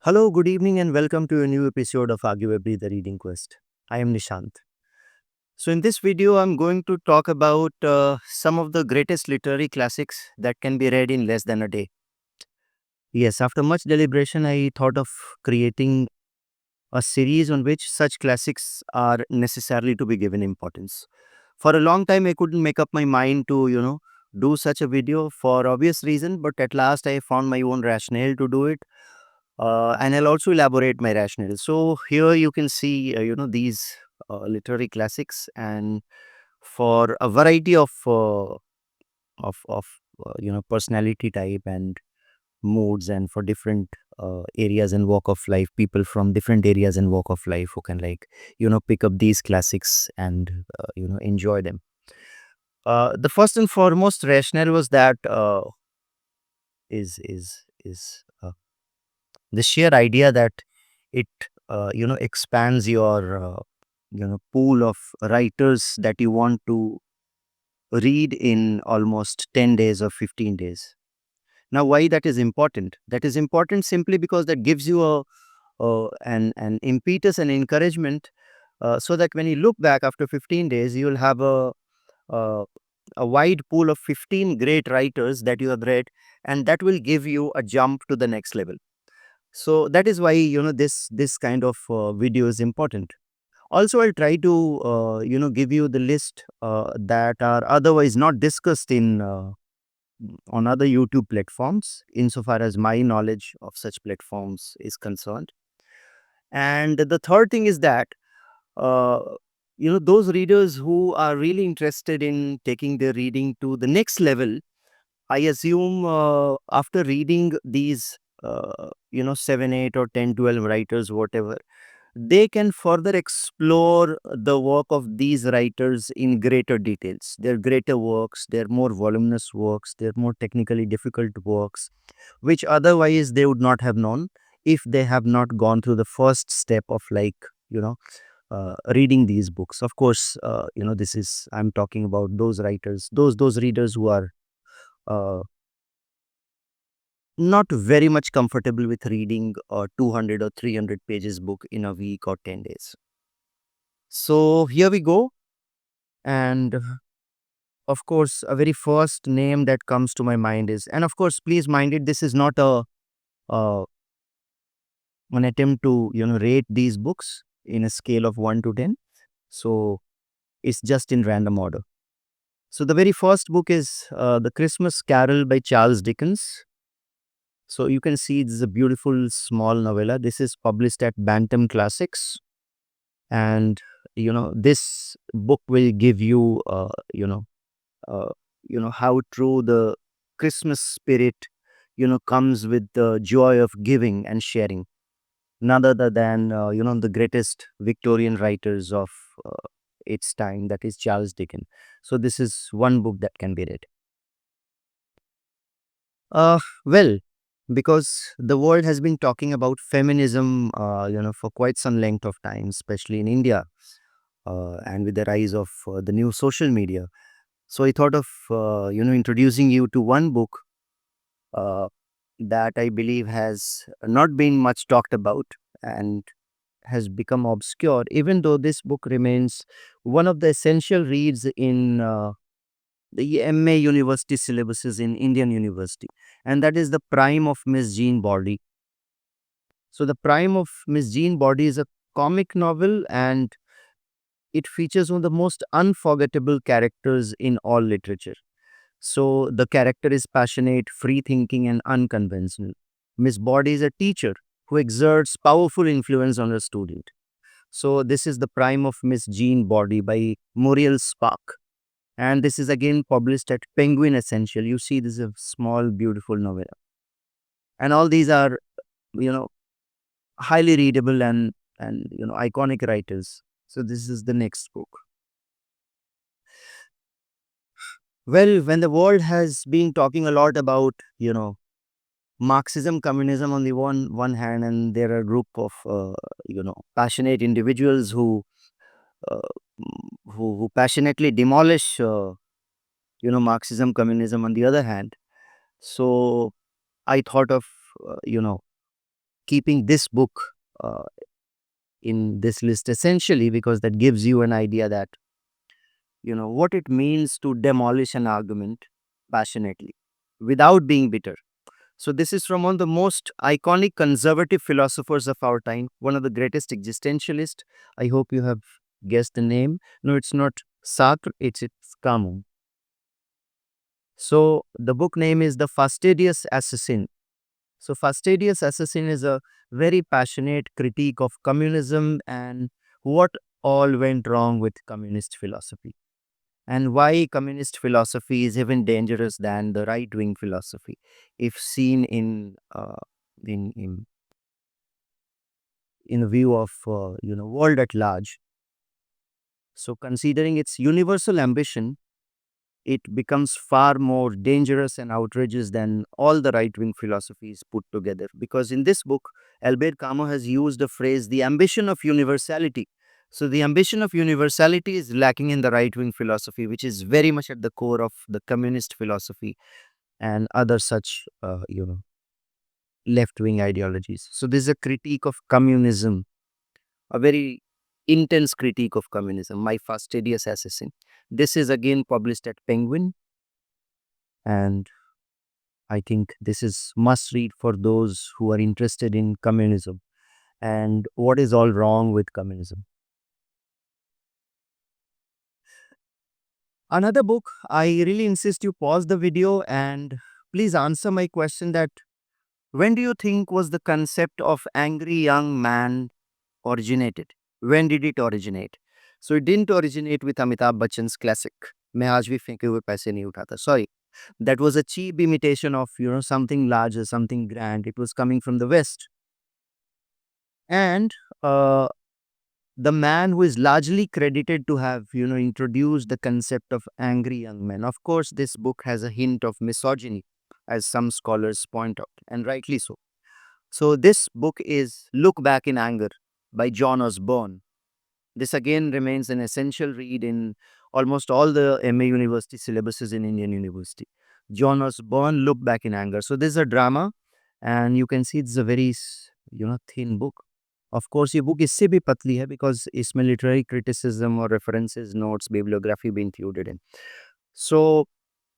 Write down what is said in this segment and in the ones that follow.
Hello, good evening, and welcome to a new episode of Arguably the Reading Quest. I am Nishant. So, in this video, I'm going to talk about some of the greatest literary classics that can be read in less than a day. Yes, after much deliberation, I thought of creating a series on which such classics are necessarily to be given importance. For a long time, I couldn't make up my mind to, do such a video for obvious reason, but at last I found my own rationale to do it, and I'll also elaborate my rationale. So here you can see, these literary classics, and for a variety of personality type and moods, and for different areas and walk of life, people from different areas and walk of life who can pick up these classics and enjoy them. The first and foremost rationale was that is the sheer idea that it expands your pool of writers that you want to read in almost 10 days or 15 days. Now, why that is important? That is important simply because that gives you an impetus and encouragement, so that when you look back after 15 days, you'll have a a wide pool of 15 great writers that you have read, and that will give you a jump to the next level. So that is why this kind of video is important. Also, I'll try to give you the list that are otherwise not discussed in on other YouTube platforms, insofar as my knowledge of such platforms is concerned. And the third thing is that uh, those readers who are really interested in taking their reading to the next level, I assume after reading these 7, 8, or 10, 12 writers, whatever, they can further explore the work of these writers in greater details. Their greater works, their more voluminous works, their more technically difficult works, which otherwise they would not have known if they have not gone through the first step of reading these books. Of course, this is, I'm talking about those writers, those readers who are uh, not very much comfortable with reading a 200 or 300 pages book in a week or 10 days. So here we go. And of course, a very first name that comes to my mind is, and of course, please mind it, this is not uh, an attempt to, rate these books in a scale of 1 to 10. So it's just in random order. So the very first book is The Christmas Carol by Charles Dickens. So you can see this is a beautiful small novella. This is published at Bantam Classics, and this book will give you uh, how true the Christmas spirit comes with the joy of giving and sharing. None other than the greatest Victorian writers of its time, that is Charles Dickens. So this is one book that can be read. Well, because the world has been talking about feminism, for quite some length of time, especially in India, and with the rise of the new social media. So I thought of, introducing you to one book uh, that I believe has not been much talked about and has become obscure, even though this book remains one of the essential reads in the MA university syllabuses in Indian university, and that is The Prime of Miss Jean Body. So, The Prime of Miss Jean Body is a comic novel, and it features one of the most unforgettable characters in all literature. So, the character is passionate, free thinking, and unconventional. Miss Body is a teacher who exerts powerful influence on her student. So, this is The Prime of Miss Jean Body by Muriel Spark. And this is again published at Penguin Essential. You see, this is a small, beautiful novel. And all these are, you know, highly readable and iconic writers. So this is the next book. Well, when the world has been talking a lot about, Marxism, communism on the one hand, and there are a group of passionate individuals uh, who passionately demolish Marxism, communism on the other hand. So I thought of, keeping this book uh, in this list essentially because that gives you an idea that what it means to demolish an argument passionately without being bitter. So this is from one of the most iconic conservative philosophers of our time, one of the greatest existentialists. I hope you have guessed the name. No, it's not Sartre, it's Camus. So the book name is The Fastidious Assassin. So Fastidious Assassin is a very passionate critique of communism and what all went wrong with communist philosophy and why communist philosophy is even dangerous than the right wing philosophy if seen in in in view of world at large. So considering its universal ambition, it becomes far more dangerous and outrageous than all the right wing philosophies put together. Because in this book, Albert Camus has used the phrase the ambition of universality. So, the ambition of universality is lacking in the right wing philosophy, which is very much at the core of the communist philosophy and other such, left wing ideologies. So, this is a critique of communism, a very intense critique of communism, My Fastidious Assassin. This is again published at Penguin, and I think this is must read for those who are interested in communism and what is all wrong with communism. Another book, I really insist you pause the video and please answer my question that when do you think was the concept of angry young man originated? When did it originate? So it didn't originate with Amitabh Bachchan's classic मैं आज भी फेंके हुए पैसे नहीं उठाता. Sorry, that was a cheap imitation of something larger, something grand. It was coming from the West, and uh, the man who is largely credited to have introduced the concept of angry young men. Of course, this book has a hint of misogyny, as some scholars point out, and rightly so. So this book is Look Back in Anger by John Osborne. This again remains an essential read in almost all the MA University syllabuses in Indian University. John Osborne, Look Back in Anger. So this is a drama, and you can see it's a very thin book. Of course, ये book इससे भी पतली है because इसमें literary criticism or references, notes, bibliography be included in. So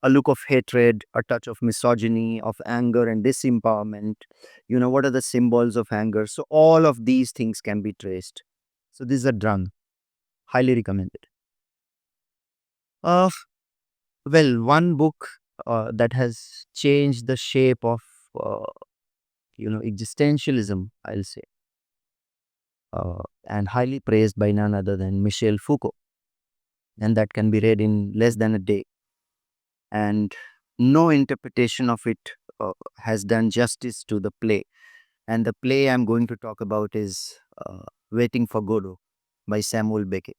a look of hatred, a touch of misogyny, of anger and disempowerment. What are the symbols of anger? So all of these things can be traced. So this is a drama. Highly recommended. Uh, well, one book that has changed the shape of uh, existentialism, I'll say, and highly praised by none other than Michel Foucault, and that can be read in less than a day. And no interpretation of it has done justice to the play. And the play I'm going to talk about is Waiting for Godot by Samuel Beckett.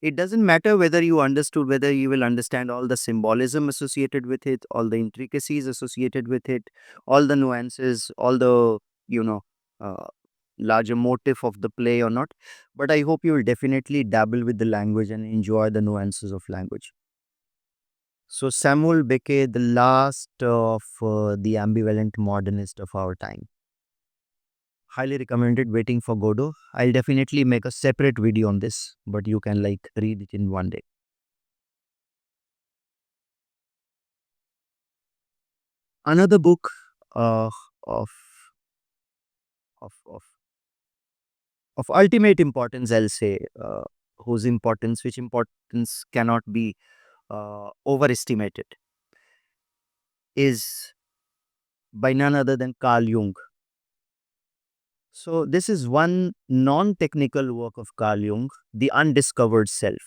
It doesn't matter whether you understood, whether you will understand all the symbolism associated with it, all the intricacies associated with it, all the nuances, all the, you know, uh, larger motive of the play or not. But I hope you will definitely dabble with the language and enjoy the nuances of language. So, Samuel Beckett, the last of the ambivalent modernist of our time. Highly recommended Waiting for Godot. I'll definitely make a separate video on this, but you can like read it in one day. Another book uh, of, of of ultimate importance, I'll say, which importance cannot be overestimated, is by none other than Carl Jung. So, this is one non technical work of Carl Jung, The Undiscovered Self.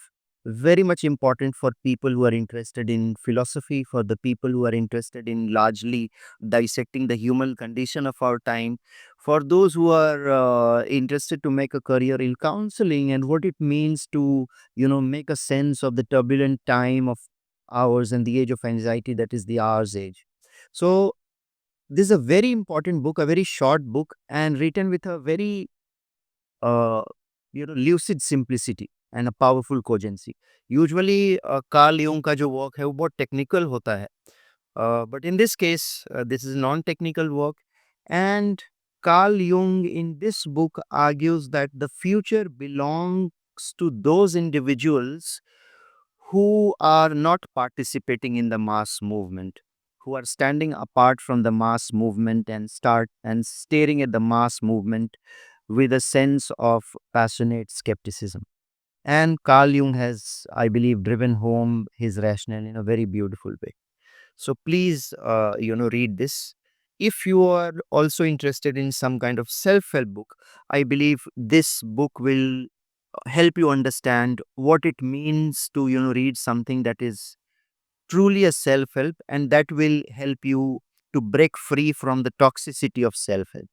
Very much important for people who are interested in philosophy, for the people who are interested in largely dissecting the human condition of our time, for those who are interested to make a career in counseling and what it means to, make a sense of the turbulent time of ours and the age of anxiety that is the ours age. So, this is a very important book, a very short book, and written with a very lucid simplicity and a powerful cogency. Usually, Carl Jung का जो work है वो बहुत technical होता है. But in this case, this is non-technical work, and Carl Jung in this book argues that the future belongs to those individuals who are not participating in the mass movement, who are standing apart from the mass movement and start and staring at the mass movement with a sense of passionate skepticism. And Carl Jung has, I believe, driven home his rationale in a very beautiful way. So please, read this. If you are also interested in some kind of self-help book, I believe this book will help you understand what it means to, read something that is truly a self-help, and that will help you to break free from the toxicity of self-help.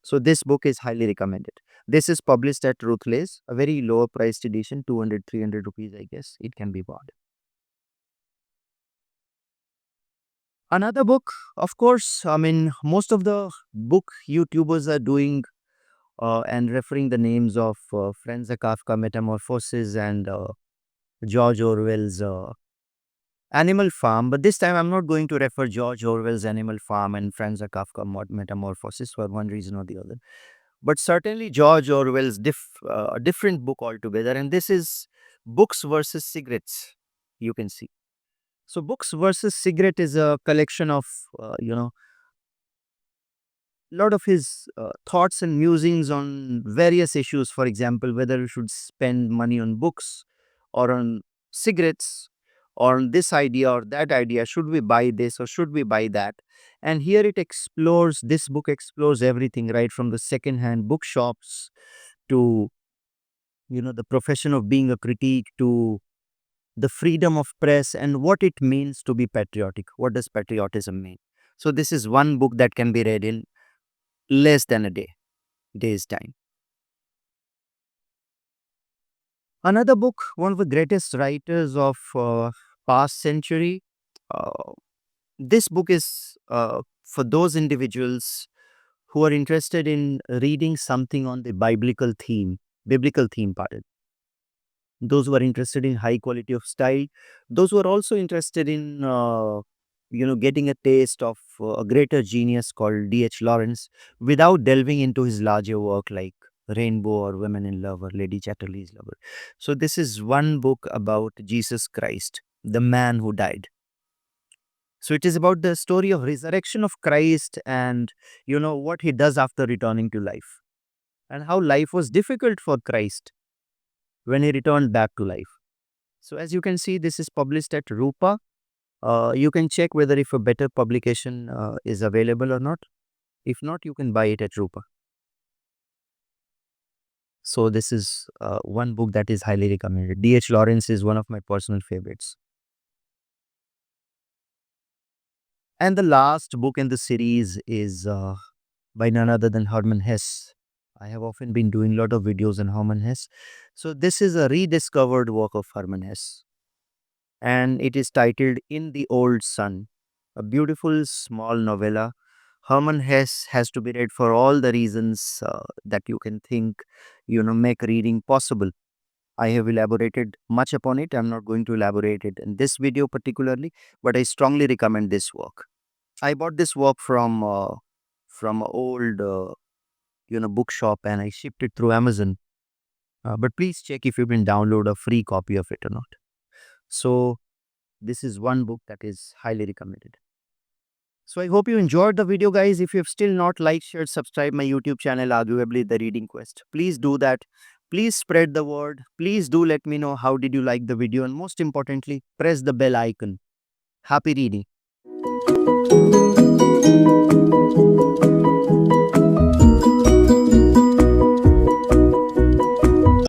So this book is highly recommended. This is published at Ruthless, a very lower priced edition, 200, 300 rupees, I guess. It can be bought. Another book, of course, I mean, most of the book YouTubers are doing and referring the names of Franz Kafka Metamorphosis and George Orwell's Animal Farm. But this time I'm not going to refer George Orwell's Animal Farm and Franz Kafka Metamorphosis for one reason or the other. But certainly George Orwell's a different book altogether. And this is Books versus Cigarettes, you can see. So Books versus Cigarette is a collection of, lot of his thoughts and musings on various issues. For example, whether you should spend money on books or on cigarettes, or on this idea or that idea. Should we buy this or should we buy that? And here this book explores everything, right from the second-hand bookshops to, the profession of being a critique, to the freedom of press and what it means to be patriotic. What does patriotism mean? So this is one book that can be read in less than a day's time. Another book, one of the greatest writers of past century. Uh, this book is for those individuals who are interested in reading something on the biblical theme, pardon. Those who are interested in high quality of style, those who are also interested in, getting a taste of a greater genius called D.H. Lawrence without delving into his larger work like Rainbow or Women in Love or Lady Chatterley's Lover. So this is one book about Jesus Christ, the man who died. So it is about the story of resurrection of Christ and, what he does after returning to life, and how life was difficult for Christ when he returned back to life. So as you can see, this is published at Rupa. You can check whether if a better publication is available or not. If not, you can buy it at Rupa. So this is one book that is highly recommended. D.H. Lawrence is one of my personal favorites. And the last book in the series is by none other than Hermann Hesse. I have often been doing a lot of videos on Hermann Hesse. So this is a rediscovered work of Hermann Hesse, and it is titled In the Old Sun, a beautiful small novella. Hermann Hesse has to be read for all the reasons that you can think, make reading possible. I have elaborated much upon it. I'm not going to elaborate it in this video particularly, but I strongly recommend this work. I bought this work from an old bookshop, and I shipped it through Amazon. But please check if you can download a free copy of it or not. So this is one book that is highly recommended. So I hope you enjoyed the video, guys. If you have still not liked, shared, subscribed my YouTube channel, Arguably the Reading Quest, please do that. Please spread the word. Please do let me know how did you like the video, and most importantly, press the bell icon. Happy reading.